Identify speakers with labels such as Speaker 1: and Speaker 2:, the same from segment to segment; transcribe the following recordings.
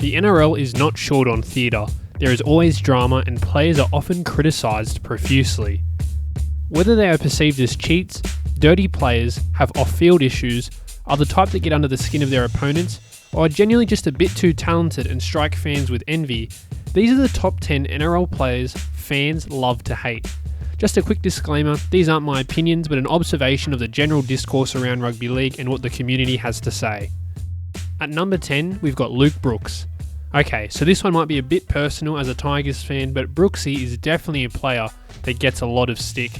Speaker 1: The NRL is not short on theatre. There is always drama and players are often criticised profusely. Whether they are perceived as cheats, dirty players, have off-field issues, are the type that get under the skin of their opponents, or are genuinely just a bit too talented and strike fans with envy, these are the top 10 NRL players fans love to hate. Just a quick disclaimer, these aren't my opinions but an observation of the general discourse around rugby league and what the community has to say. At number 10, we've got Luke Brooks. Okay, so this one might be a bit personal as a Tigers fan, but Brooksy is definitely a player that gets a lot of stick.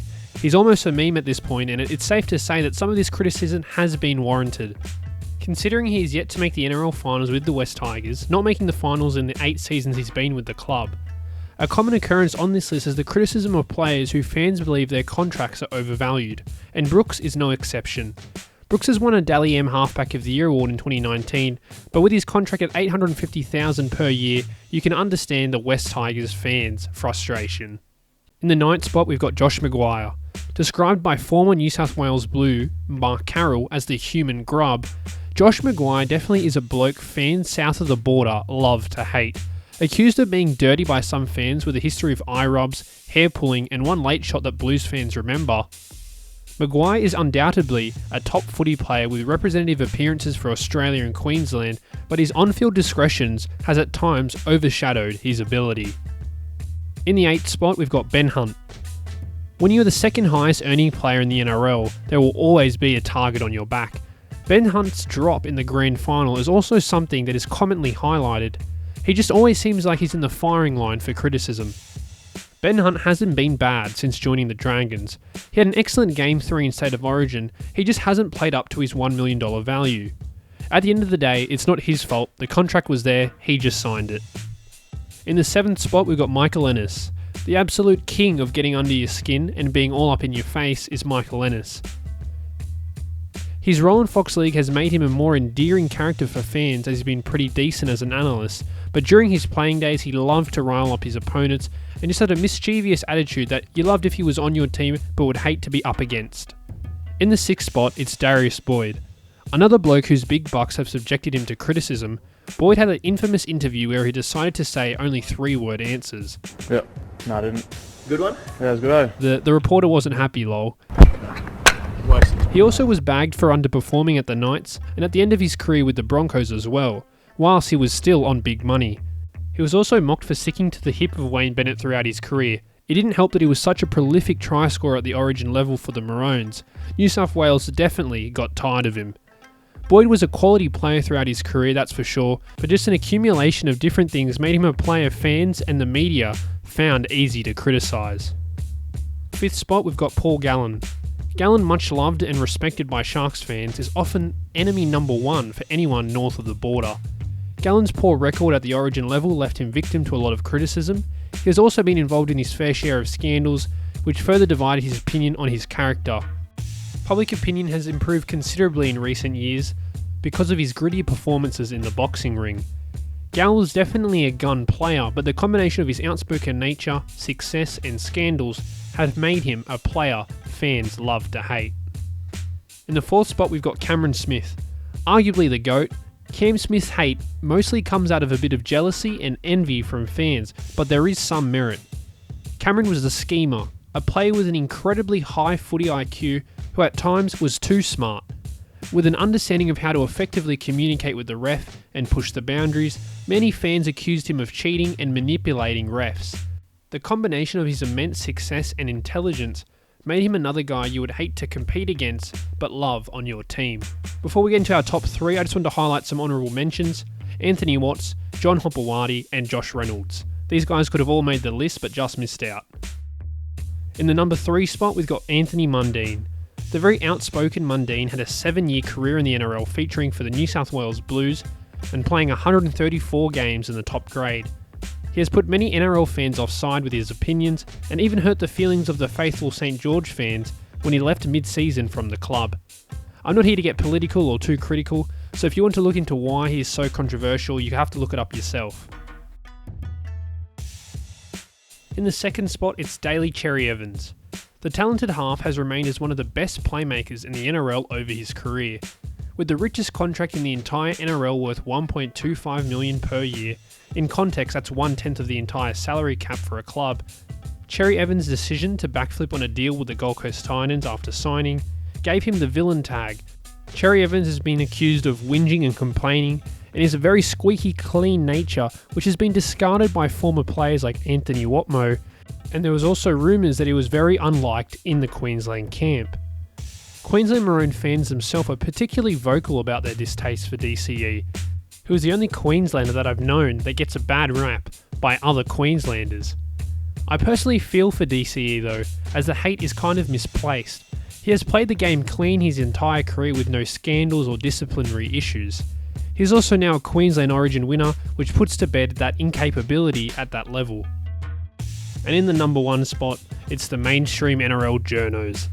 Speaker 1: He's almost a meme at this point, and it's safe to say that some of this criticism has been warranted. Considering he is yet to make the NRL finals with the West Tigers, not making the finals in the 8 seasons he's been with the club, a common occurrence on this list is the criticism of players who fans believe their contracts are overvalued, and Brooks is no exception. Brooks has won a Dally M Halfback of the Year award in 2019, but with his contract at $850,000 per year, you can understand the West Tigers fans' frustration. In the 9th spot, we've got Josh McGuire. Described by former New South Wales Blue, Mark Carroll, as the human grub, Josh McGuire definitely is a bloke fans south of the border love to hate. Accused of being dirty by some fans with a history of eye rubs, hair pulling, and one late shot that Blues fans remember, McGuire is undoubtedly a top footy player with representative appearances for Australia and Queensland, but his on-field discretions has at times overshadowed his ability. In the 8th spot, we've got Ben Hunt. When you're the second highest earning player in the NRL, there will always be a target on your back. Ben Hunt's drop in the grand final is also something that is commonly highlighted. He just always seems like he's in the firing line for criticism. Ben Hunt hasn't been bad since joining the Dragons. He had an excellent Game 3 in State of Origin, he just hasn't played up to his $1 million value. At the end of the day, it's not his fault, the contract was there, he just signed it. In the 7th spot, we've got Michael Ennis. The absolute king of getting under your skin and being all up in your face is Michael Ennis. His role in Fox League has made him a more endearing character for fans as he's been pretty decent as an analyst, but during his playing days he loved to rile up his opponents and just had a mischievous attitude that you loved if he was on your team but would hate to be up against. In the 6th spot, it's Darius Boyd. Another bloke whose big bucks have subjected him to criticism. Boyd had an infamous interview where he decided to say only 3-word answers.
Speaker 2: Yep. No, I didn't.
Speaker 3: Good one?
Speaker 2: Yeah, it was good, eh?
Speaker 1: The reporter wasn't happy, lol. He also was bagged for underperforming at the Knights and at the end of his career with the Broncos as well, whilst he was still on big money. He was also mocked for sticking to the hip of Wayne Bennett throughout his career. It didn't help that he was such a prolific try scorer at the Origin level for the Maroons. New South Wales definitely got tired of him. Boyd was a quality player throughout his career, that's for sure, but just an accumulation of different things made him a player fans and the media found easy to criticise. 5th spot, we've got Paul Gallen. Gallen, much loved and respected by Sharks fans, is often enemy number 1 for anyone north of the border. Gallen's poor record at the Origin level left him victim to a lot of criticism. He has also been involved in his fair share of scandals, which further divided his opinion on his character. Public opinion has improved considerably in recent years because of his gritty performances in the boxing ring. Gallen was definitely a gun player, but the combination of his outspoken nature, success and scandals have made him a player fans love to hate. In the 4th spot, we've got Cameron Smith. Arguably the GOAT, Cam Smith's hate mostly comes out of a bit of jealousy and envy from fans, but there is some merit. Cameron was a schemer, a player with an incredibly high footy IQ who at times was too smart. With an understanding of how to effectively communicate with the ref and push the boundaries, many fans accused him of cheating and manipulating refs. The combination of his immense success and intelligence made him another guy you would hate to compete against but love on your team. Before we get into our top 3, I just want to highlight some honourable mentions. Anthony Watts, John Hopewadi and Josh Reynolds. These guys could have all made the list but just missed out. In the number 3 spot, we've got Anthony Mundine. The very outspoken Mundine had a 7-year career in the NRL featuring for the New South Wales Blues and playing 134 games in the top grade. He has put many NRL fans offside with his opinions and even hurt the feelings of the faithful St George fans when he left mid-season from the club. I'm not here to get political or too critical, so if you want to look into why he is so controversial, you have to look it up yourself. In the 2nd spot, it's Daly CherryEvans. The talented half has remained as one of the best playmakers in the NRL over his career. with the richest contract in the entire NRL worth $1.25 million per year. In context, that's 1/10 of the entire salary cap for a club. CherryEvans' decision to backflip on a deal with the Gold Coast Titans after signing gave him the villain tag. CherryEvans has been accused of whinging and complaining, and is a very squeaky clean nature, which has been discarded by former players like Anthony Watmoe, and there was also rumours that he was very unliked in the Queensland camp. Queensland Maroon fans themselves are particularly vocal about their distaste for DCE, who is the only Queenslander that I've known that gets a bad rap by other Queenslanders. I personally feel for DCE though, as the hate is kind of misplaced. He has played the game clean his entire career with no scandals or disciplinary issues. He is also now a Queensland Origin winner, which puts to bed that incapability at that level. And in the number 1 spot, it's the mainstream NRL journos.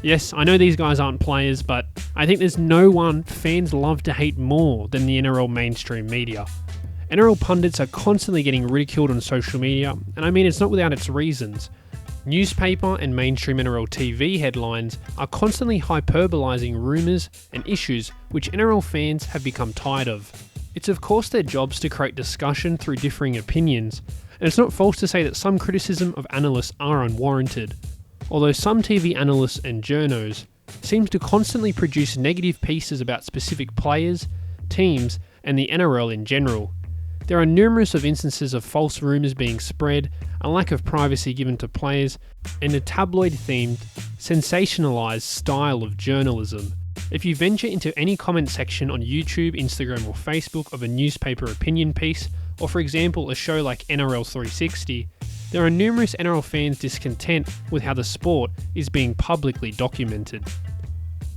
Speaker 1: Yes, I know these guys aren't players, but I think there's no one fans love to hate more than the NRL mainstream media. NRL pundits are constantly getting ridiculed on social media, and I mean it's not without its reasons. Newspaper and mainstream NRL TV headlines are constantly hyperbolizing rumours and issues which NRL fans have become tired of. It's of course their jobs to create discussion through differing opinions, and it's not false to say that some criticism of analysts are unwarranted, although some TV analysts and journos seem to constantly produce negative pieces about specific players, teams, and the NRL in general. There are numerous of instances of false rumours being spread, a lack of privacy given to players, and a tabloid-themed, sensationalised style of journalism. If you venture into any comment section on YouTube, Instagram or Facebook of a newspaper opinion piece, or for example a show like NRL 360, there are numerous NRL fans discontent with how the sport is being publicly documented.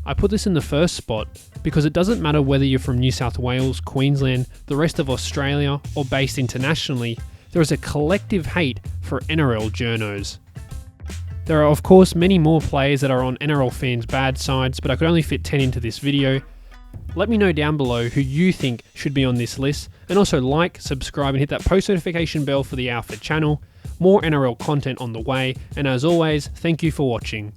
Speaker 1: I put this in the first spot because it doesn't matter whether you're from New South Wales, Queensland, the rest of Australia, or based internationally, there is a collective hate for NRL journos. There are of course many more players that are on NRL fans' bad sides, but I could only fit 10 into this video. Let me know down below who you think should be on this list, and also like, subscribe and hit that post notification bell for the Alpha channel. More NRL content on the way, and as always, thank you for watching.